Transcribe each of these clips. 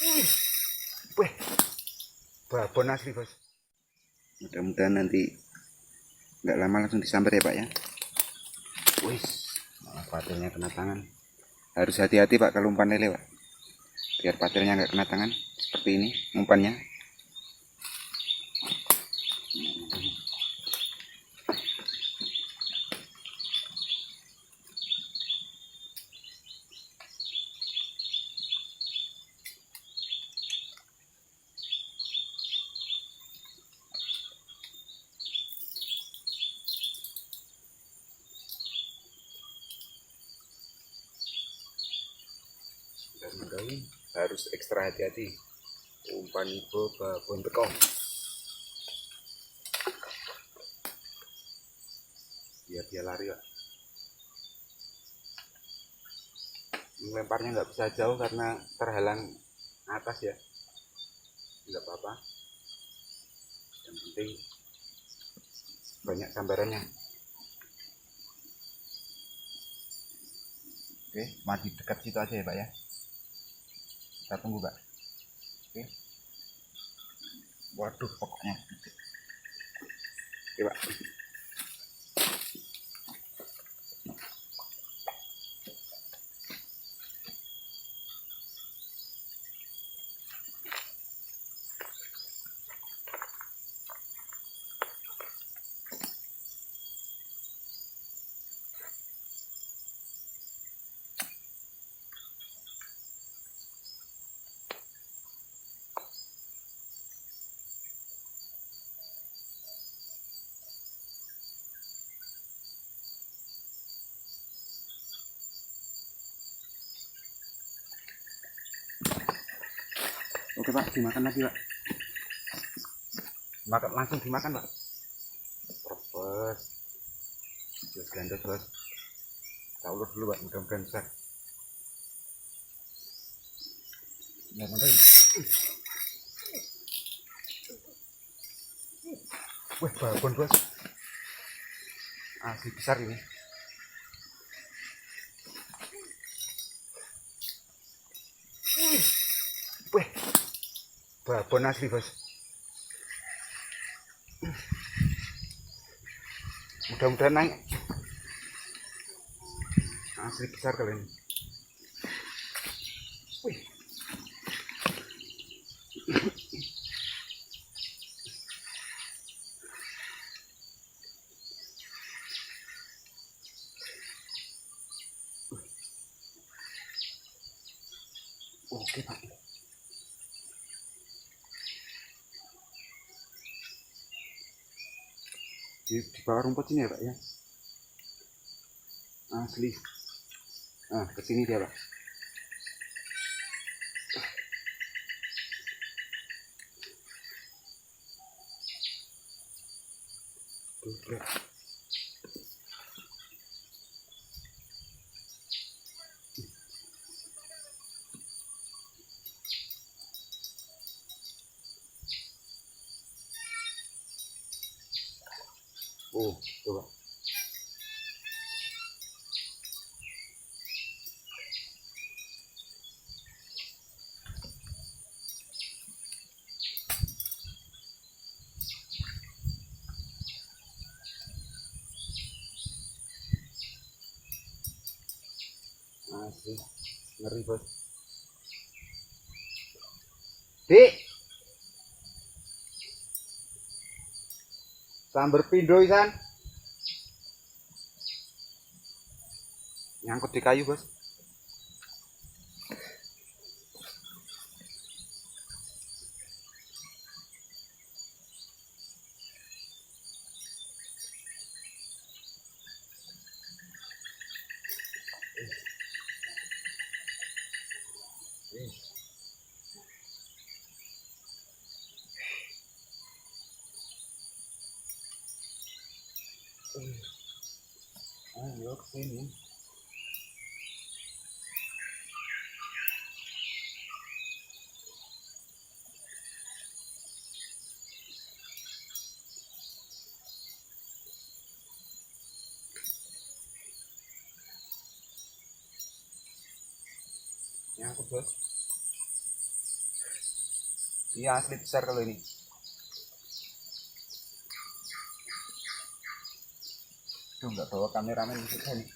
Wih, babon asli bos. Mudah-mudahan nanti nggak lama langsung disambar ya Pak ya. Wih, patilnya kena tangan. Harus hati-hati Pak kalau umpan lele Pak, biar patilnya nggak kena tangan seperti ini umpannya. Dan harus ekstra hati-hati. Umpan itu babon bekong. Biar dia lari Pak. Melemparnya nggak bisa jauh karena terhalang atas ya. Nggak apa-apa. Yang penting banyak sambarannya. Oke, mati dekat situ aja ya Pak ya. Kita tunggu Pak. Oke. Waduh pokoknya. Oke Pak. Oke Pak, dimakan lagi Pak. Makan langsung dimakan Pak. Terus jos gandos bos. Kita ulur dulu Pak, mudah-mudahan besar. Nah, wih, babon bos. Asli besar ini. Wih, babon asli bos. Mudah-mudahan naik. Asli besar kali ini. Wih. Oke Pak. Di bawah rumput ini ya Pak ya. Asli. Nah, kesini dia Pak. Tuh, oh, coba. Asli, ngeri bos. Dik, sambar pindo isan. Nyangkut di kayu bos. Ayo kesini. Nyangkut bos. Iya asli besar kalau ini. Tuh nggak bawa kameramen juga nih.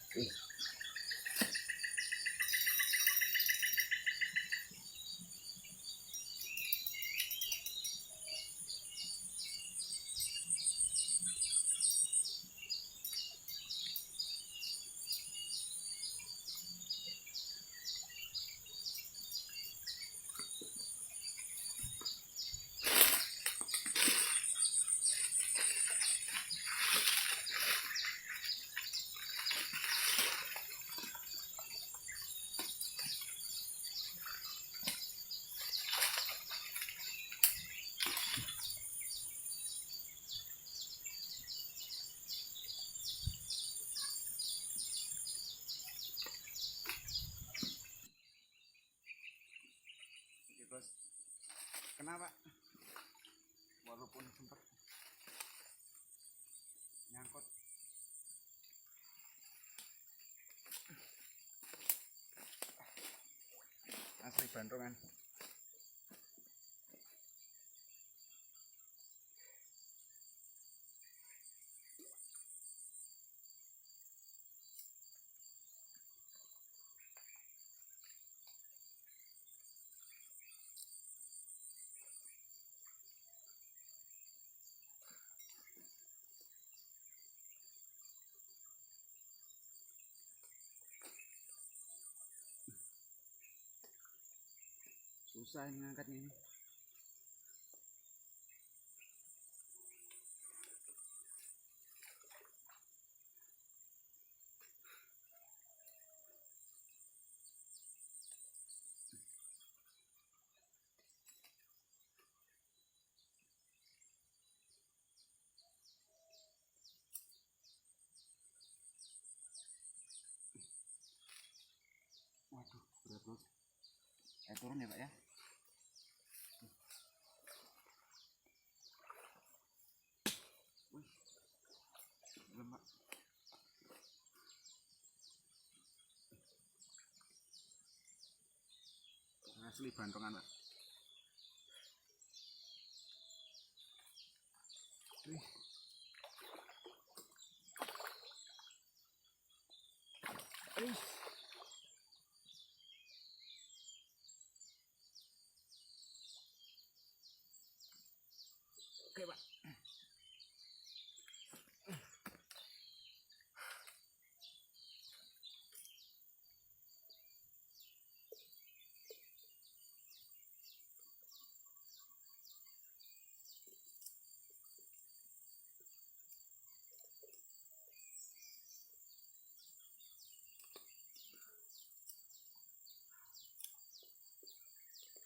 Oke bos, kenapa? Walaupun sempat nyangkut. Asli bantungan. Susah ini ngangkatnya ini. Waduh, berat bos. Turun ya pak ya. Wih, belum pak. Asli bantungan pak. Wih. Wih. Oke pak.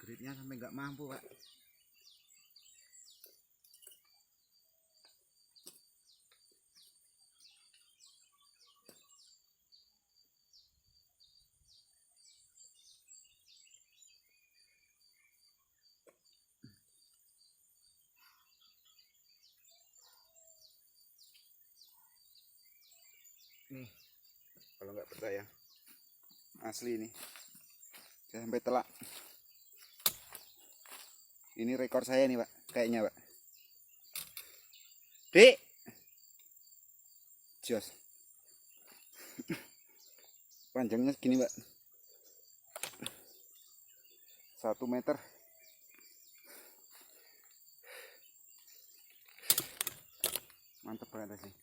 Gritnya sampai nggak mampu pak. Nih, kalau nggak percaya, asli ini, saya sampai telak. Ini rekor saya nih pak, kayaknya pak. Dek, jos, panjangnya segini pak, 1 meter. Mantep banget sih.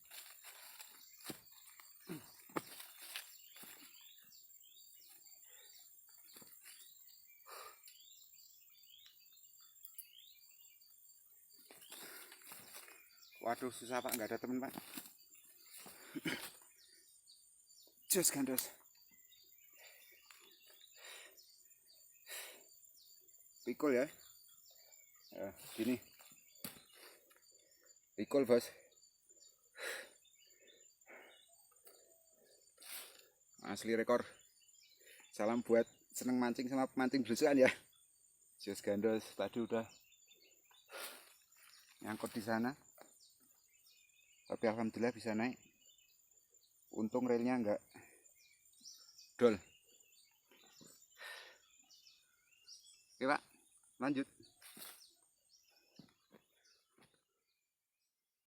Waduh susah pak, nggak ada temen pak. Jos gandos. Pikul ya. Gini. Pikul bos. Asli rekor. Salam buat seneng mancing sama mancing belusukan ya. Jos gandos tadi udah nyangkut di sana. Tapi alhamdulillah bisa naik. Untung relnya enggak dol. Oke pak, lanjut.